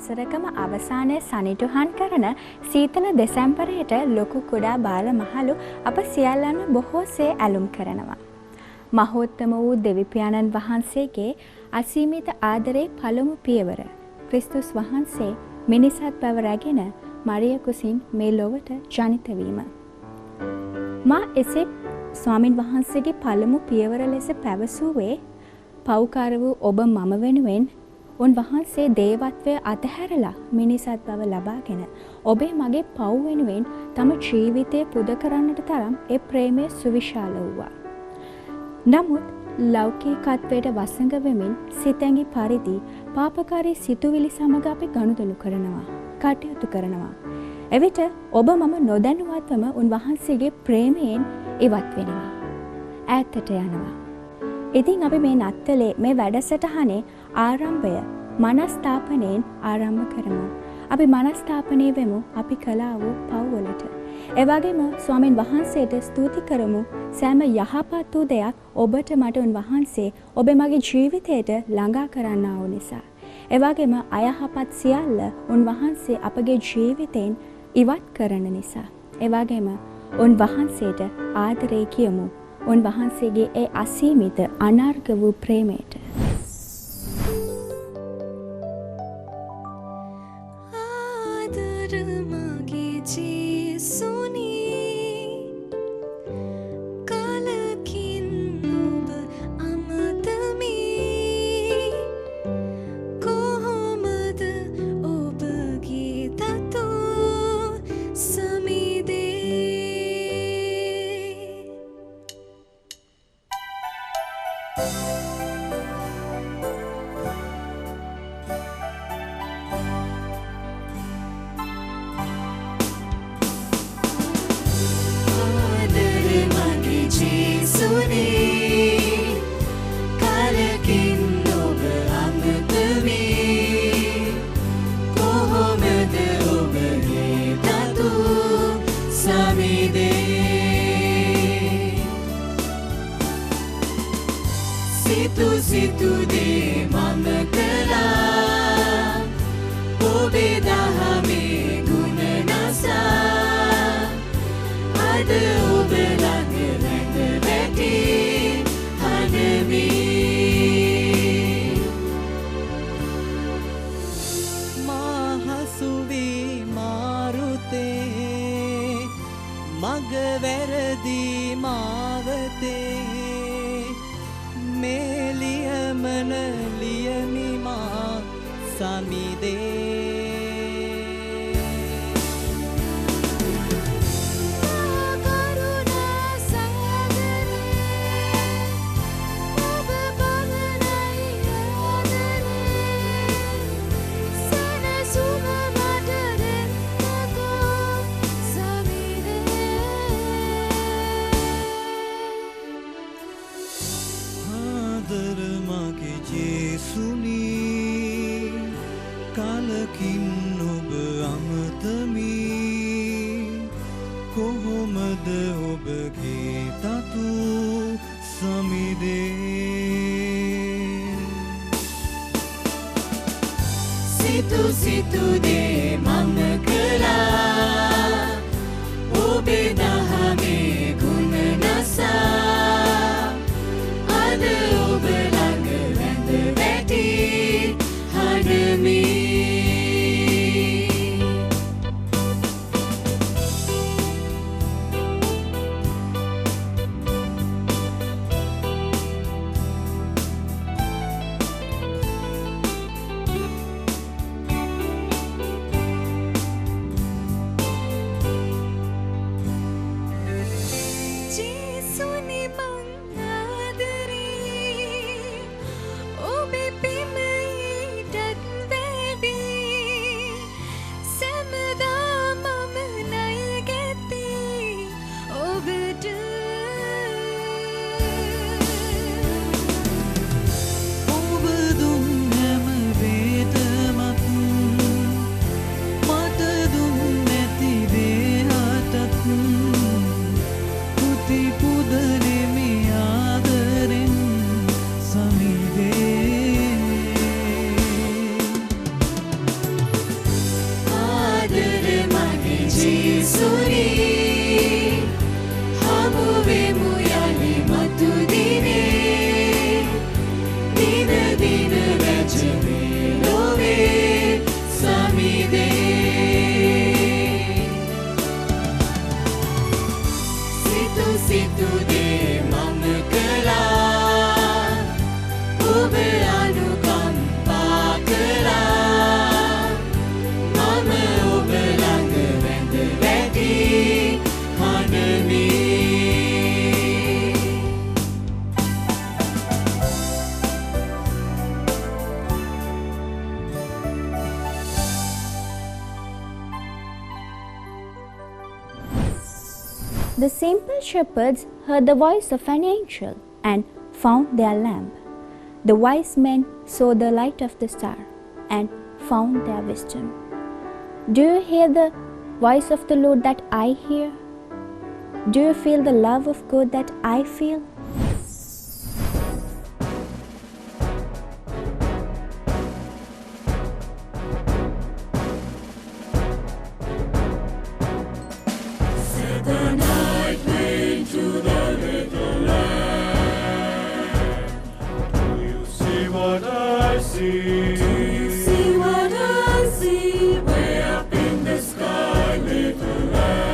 වසරකම අවසානයේ සනිටුහන් කරන සීතල දෙසැම්බරයට ලොකු කුඩා බාල මහලු අප සියල්ලන්ම බොහෝසේ ඇලුම් කරනවා. මහෝත්තම වූ දෙවිපියාණන් වහන්සේගේ අසීමිත ආදරේ පළමු පියවර ක්‍රිස්තුස් වහන්සේ මිනිසත් බව රැගෙන මරිය කුසින් මේ ලොවට ජනිත වීම. මා එසේ ස්වාමින් වහන්සේගේ පළමු පියවර ලෙස පැවසුවේ පෞකාර වූ ඔබ මම වෙනුවෙන් උන්වහන්සේ දේවත්වය අතහැරලා මිනිසත් බව ලබාගෙන ඔබේ මගේ පව් වෙනුවෙන් තම ජීවිතය පුද කරන්නට තරම් ඒ ප්‍රේමය සුවිශාල වූවා. නමුත් ලෞකිකත්වයට වසඟ වෙමින් සිතැඟි පරිදි පාපකාරී සිතුවිලි සමග අපි ගනුදෙනු කරනවා, කටයුතු කරනවා. එවිට ඔබ මම නොදැනුවත්වම උන්වහන්සේගේ ප්‍රේමයෙන් ඉවත් වෙනවා, ඈතට යනවා. ඉතින් අපි මේ නත්තලේ මේ වැඩසටහනේ ආරම්භය මනස්ථාපනයෙන් ආරම්භ කරමු. අපි මනස්ථාපනය වෙමු අපි කළා වූ පව්වලට. ඒ වගේම ස්වාමින් වහන්සේට ස්තුති කරමු සෑම යහපත් වූ දෙයක් ඔබට මට උන්වහන්සේ ඔබේ මගේ ජීවිතයට ළඟා කරන්නා වූ නිසා. ඒ වගේම අයහපත් සියල්ල උන්වහන්සේ අපගේ ජීවිතෙන් ඉවත් කරන නිසා. ඒ වගේම උන්වහන්සේට ආදරේ කියමු. උන්වහන්සේගේ ඒ අසීමිත අනර්ග වූ ප්‍රේමයට. සිතු දේ මම කළා ඔබේ දහමේ ගුණ නසා අද ඔබ ළඟ රැඳ වැටි හදමි මා හසු වී මාරුතේ මග වැරදි මාවතේ මෙලියමන ලියමිමා සමිදේ කලකින් ඔබ අමතමි කොහොමද ඔබගේ තතු සමිදේ සිතු දේ මම කළා ඔබේ දහමේ ගුණ නසා අද ඔබ ළඟ රැඳ වැටි හදමි The simple shepherds heard the voice of an angel and found their lamb. The wise men saw the light of the star and found their wisdom. Do you hear the voice of the Lord that I hear? Do you feel the love of God that I feel? The night wind to the little land. Do you see what I see? Do you see what I see? Way up in the sky, little land.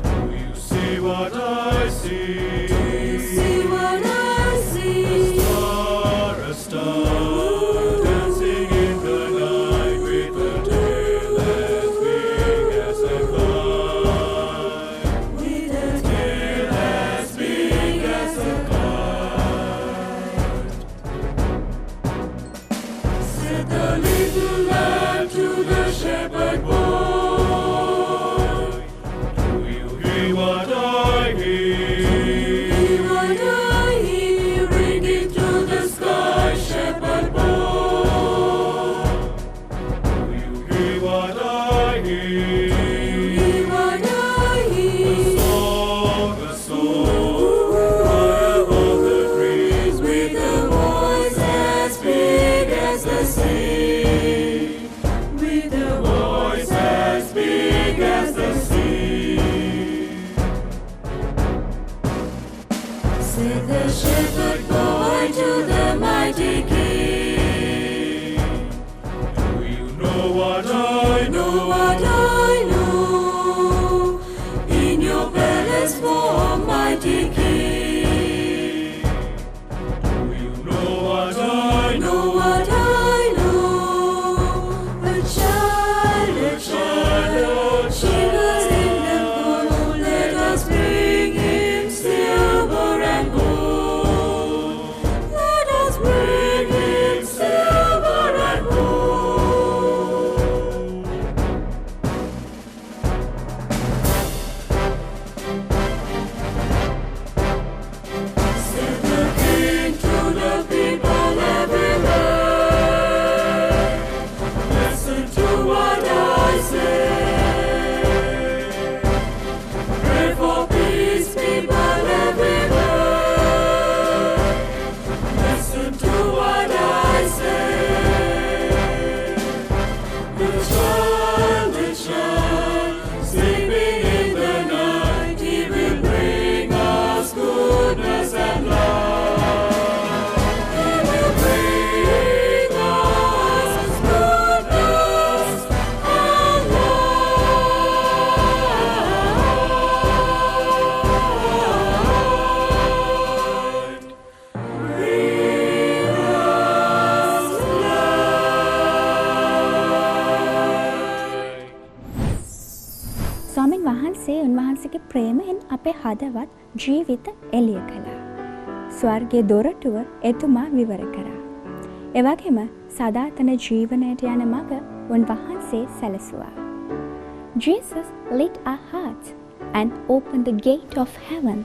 Do you see what I see? Do you see what I see? A star, dancing in the night with a tail as big as a kite. With a tail as big as a kite. Said the little lamb to the shepherd boy, do you hear what I hear? Do you hear what I hear? Ringing through the sky, shepherd boy. Do you hear what I hear? Do you hear what I hear? A song, high above the trees, with a voice as big as the sea. With a voice as big as the sea. Said the shepherd boy to the mighty king, do you know what I know? What I know? In your palace for mighty king. Do you know what I know? What I know? A child, she was in the pool. Let us bring him silver and gold. Let us bring him silver and gold. Said the king to the people everywhere, listen to what I say. Pray for peace, people everywhere, listen to what I say. The child, sleeping in the night, he will bring us goodness and light. He will bring us goodness and light. Bring us light. ස්වාමින් වහන්සේ උන්වහන්සේගේ ප්‍රේමයෙන් අපේ හදවත් ජීවිත එළිය කළා. ස්වර්ගයේ දොරටුව එතුමා විවර කරා. එවැගේම සදාතන ජීවනයට යන මඟ උන්වහන්සේ සැලසුවා. Jesus lit our hearts and opened the gate of heaven.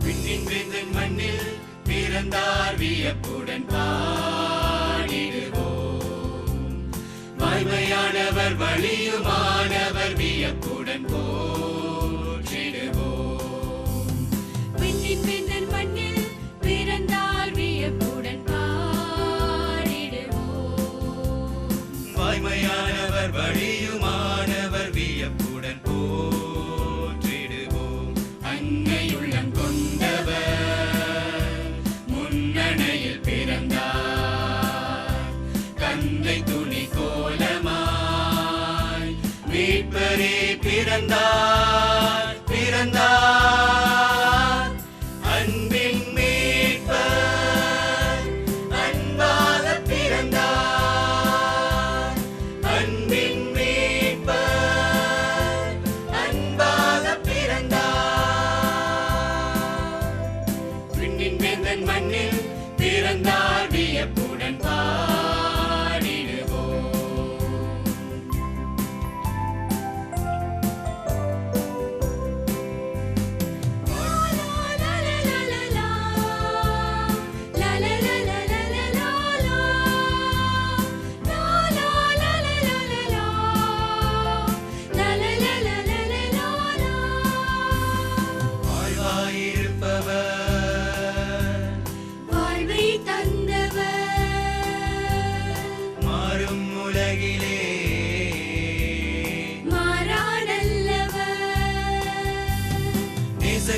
விண்ணின் வேந்தன் மண்ணில் பிறந்தார் வியப்புடன் பாடிடுவோம். வாய்மையானவர் வழியுமானவர் வியப்புடன் போற்றிடுவோம். விண்ணின் வேந்தன் மண்ணில் பிறந்தார் வியப்புடன் பாடிடுவோம். வாய்மையானவர் வழியுமானவர் வியப்புடன் போற்றிடுவோம். அன்னையுள்ளம் கொண்டவர் முன்னணையில் பிறந்தார். கந்தை துணி கோலமாய் மீட்பரே பிறந்தார். பிறந்தார் அன்பின் மீட்பர் அன்பாக பிறந்தார். அன்பின் மீட்பர் பெண்ணன் மண்ணில் பிறந்தார் வியப்புடன் பாடிடுவோம்.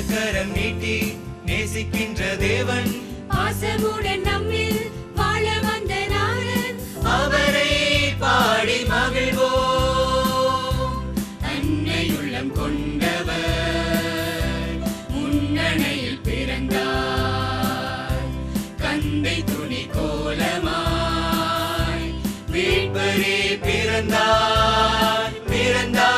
கரம் நீட்டி நேசிக்கின்ற தேவன் பாசமுடன் நம்மில் வாழ வந்த நாதன் அவரை பாடி மகிழ்வோம். அன்னையுள்ளம் கொண்டவர் முன்னணையில் பிறந்தார். கந்தை துணி கோலமாய் மீட்பரே பிறந்தார் பிறந்தார்.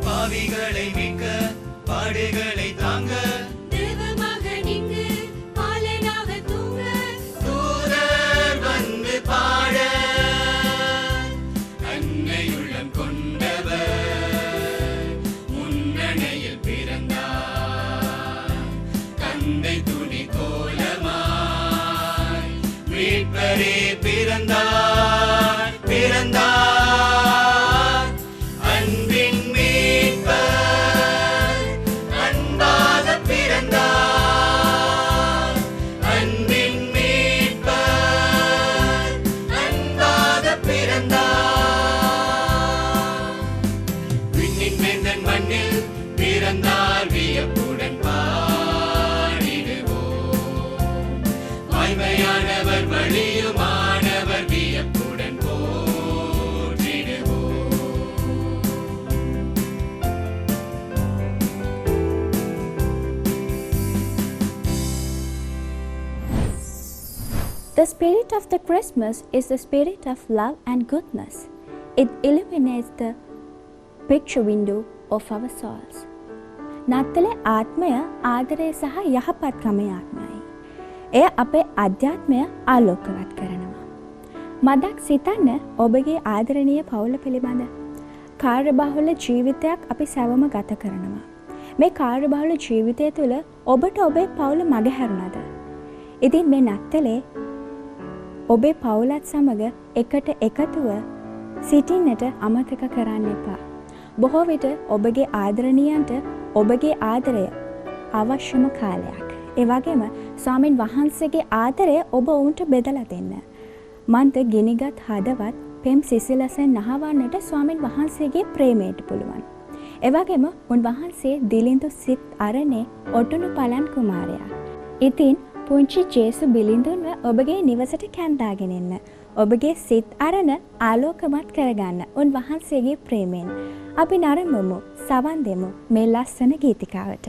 பாவிகளை மீட்க பாடுகளை தாங்க தேவமகனிங்கு பாலனாக தூங்க தூதர் வந்து பாட. அன்னையுள்ளம் கொண்டவர் முன்னணையில் பிறந்தார். கந்தை துணி கோலமாய் மீட்பரே பிறந்தார் பிறந்தார். பிறந்தார் வியப்புடன் பாடிடுவோம். வாய்மையானவர் வழியுமானவர் வியப்புடன் போற்றிடுவோம். The spirit of the Christmas is the spirit of love and goodness. It illuminates the picture window of our souls. නත්තලේ ආත්මය ආදරය සහ යහපත්කමේ ආත්මයයි. එය අපේ අධ්‍යාත්මය ආලෝකවත් කරනවා. මදක් සිතන්න ඔබගේ ආදරණීය පවුල පිළිබඳ. කාර්යබහුල ජීවිතයක් අපි සැවම ගත කරනවා. මේ කාර්යබහුල ජීවිතය තුළ ඔබට ඔබේ පවුල මගහැරුණාද? ඉතින් මේ නත්තලේ ඔබේ පවුලත් සමග එකට එකතුව සිටින්නට අමතක කරන්න එපා. බොහෝ විට ඔබගේ ආදරණීයන්ට ඔබගේ ආදරය අවශ්‍යම කාලයක්. ඒ වගේම ස්වාමින් වහන්සේගේ ආදරය ඔබ ඔවුන්ට බෙදලා දෙන්න. මන්ද ගිනිගත් හදවත් පෙම් සිසිලසෙන් නහවන්නට ස්වාමින් වහන්සේගේ ප්‍රේමයට පුළුවන්. ඒ වගේම උන්වහන්සේ දිලිඳු සිත් අරනේ ඔටුනු පලන් කුමාරයා. ඉතින් පුංචි ජේසු බිලිඳුන්ව ඔබගේ නිවසට කැඳාගෙන එන්න. ඔබගේ සිත් අරන ආලෝකමත් කරගන්න උන්වහන්සේගේ ප්‍රේමයෙන්. අපි නරඹමු සවන් දෙමු මේ ලස්සන ගීතිකාවට.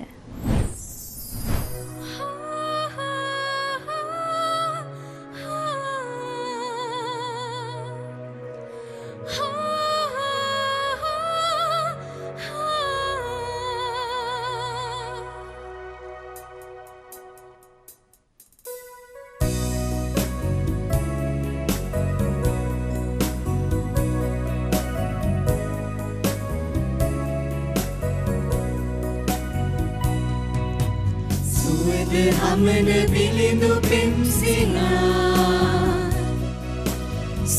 Hamene bilindu pimsinga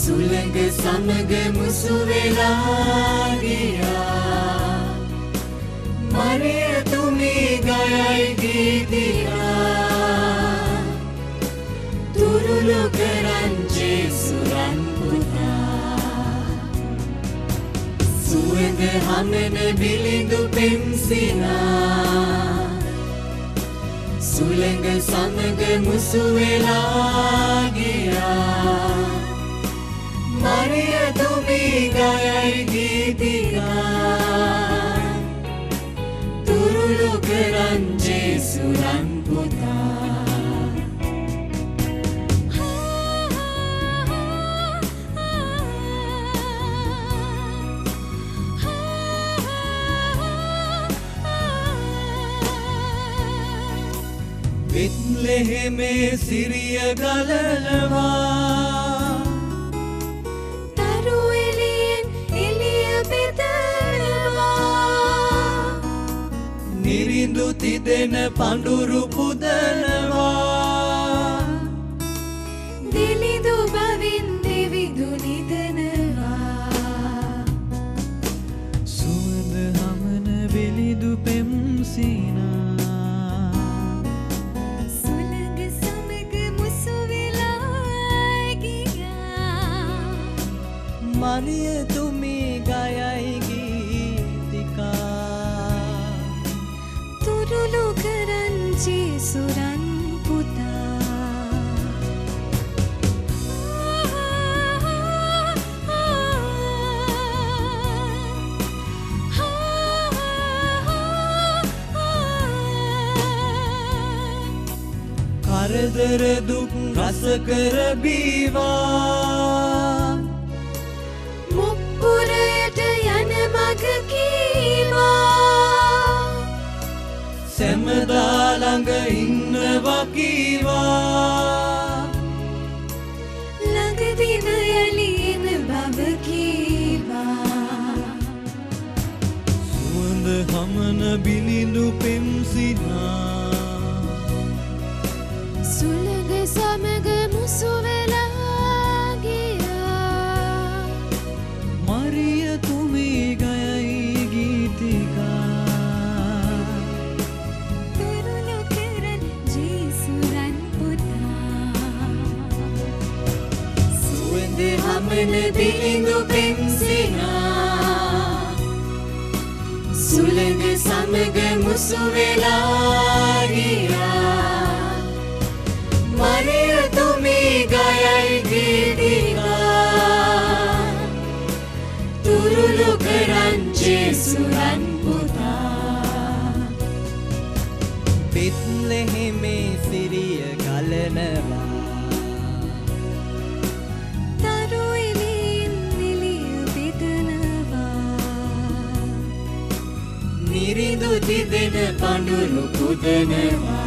සුළඟ සමග මුසු වෙලා ගියා මරිය තුමී ගයයි ගීතිකා තුරුළු කරන් ජේසුරන් පුතා සුවඳ හමන බිලිඳු පෙම්සිනා සුළඟ සමග මුසු වෙලා ගියා මරිය තුමී ගයයි ගීතිකා තුරුළු කරන් ජේසුරන් පුතා බෙත්ලෙහෙමේ සිරිය ගලනවා තරු එළියෙන් එළිය බෙදනවා නිරිඳු තිදෙන පඳුරු පුදනවා දිලිඳු බවින් දෙවිදු නිදනවා සුවඳ හමන බිලිඳු පෙම්සිනා මරිය තුමී ගයයි ගීතිකා තුරුළු කරන් ජේසුරන් පුතා කරදර දුක් රස කර බීවා මුප්පුරයට යන මග කීවා සැමදා ළඟ ඉන්නවා කීවා ළඟදින යලි එන බව කීවා සුවඳ හමන බිලිඳු පෙම්සිනා සුළඟ සමග මුසු වෙලා ගියා මරිය තුමී ගයයි ගීතිකා තුරුළු කරන් ජේසුරන් පුතා සුවඳ හමන බිලිඳු පෙම්සිනා සුළඟ සමග මුසු වෙලා ගියා මරිය තුමී ගයයි ගීතිකා තුරුළු කරන් ජේසුරන් පුතා බෙත්ලෙහෙමේ සිරිය ගලනවා තරු එළියෙන් එළිය බෙදනවා නිරිඳු තිදෙන පඳුරු පුදනවා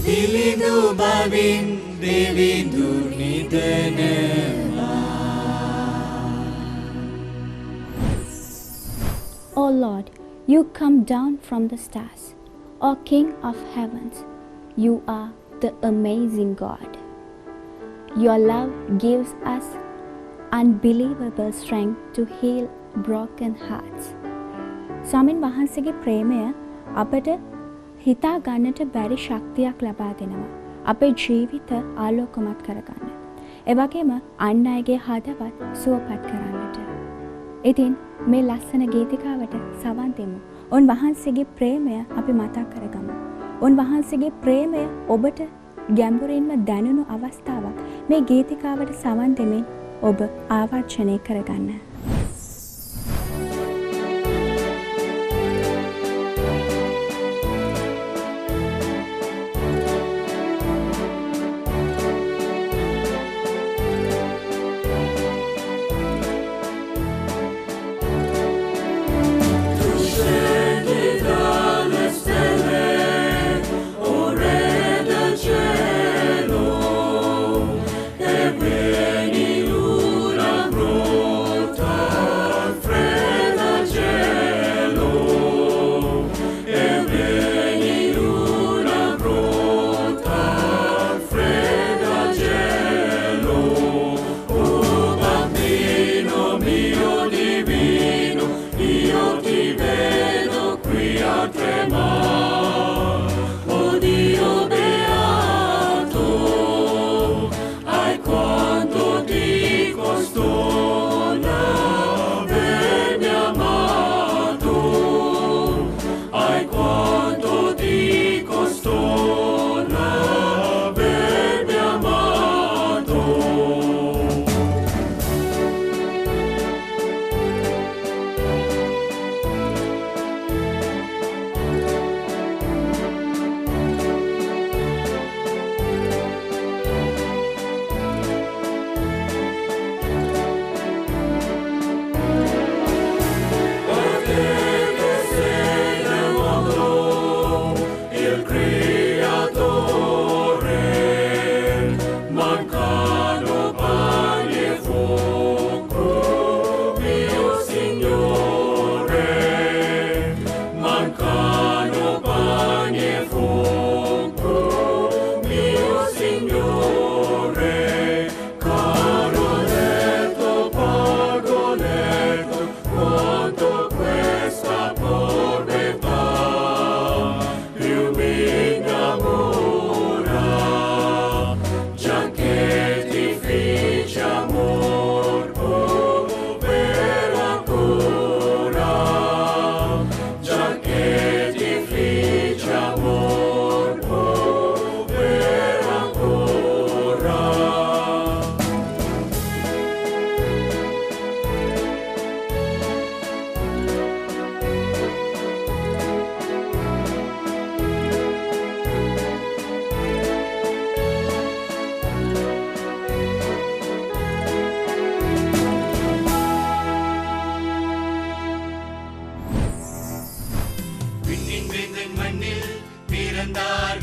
දිලිඳු බවින් දෙවිඳු නිදනවා O Lord, you come down from the stars. O King of heavens, you are the amazing God. Your love gives us unbelievable strength to heal broken hearts. ස්වාමින් වහන්සේගේ ප්‍රේමය අපට හිතා ගන්නට බැරි ශක්තියක් ලබා දෙනවා. අපේ ජීවිත ආලෝකමත් කරගන්න. ඒ වගේම අන් අයගේ හදවත් සුවපත් කරන්නට. ඉතින් මේ ලස්සන ගීතිකාවට සවන් දෙමු. උන්වහන්සේගේ ප්‍රේමය අපි මතක් කරගමු. උන්වහන්සේගේ ප්‍රේමය ඔබට ගැඹුරින්ම දැනුණු අවස්ථාවක් මේ ගීතිකාවට සවන් දෙමින් ඔබ ආවර්ජනය කරගන්න. Cielo, e veni l'ura brota.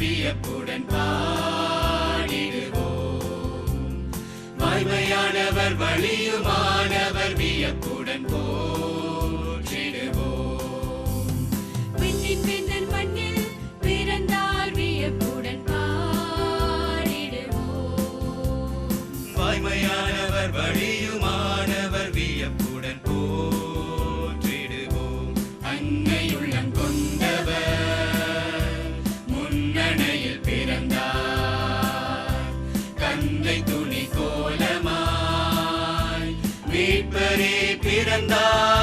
வியப்புடன் பாடிடுவோம். வாய்மையானவர் வழியுமானவர் வியப்புடன் போற்றிடுவோம். விண்ணின் வேந்தன் மண்ணில் பிறந்தார் வியப்புடன் பாடிடுவோம். வாய்மையானவர் வழியுமானவர் வியப்புடன் போற்றிடுவோம். அன்னையுள்ளம் கொண்டவர் முன்னணையில் பிறந்தார். கந்தை துணி கோலமாய் மீட்பரே பிறந்தார்.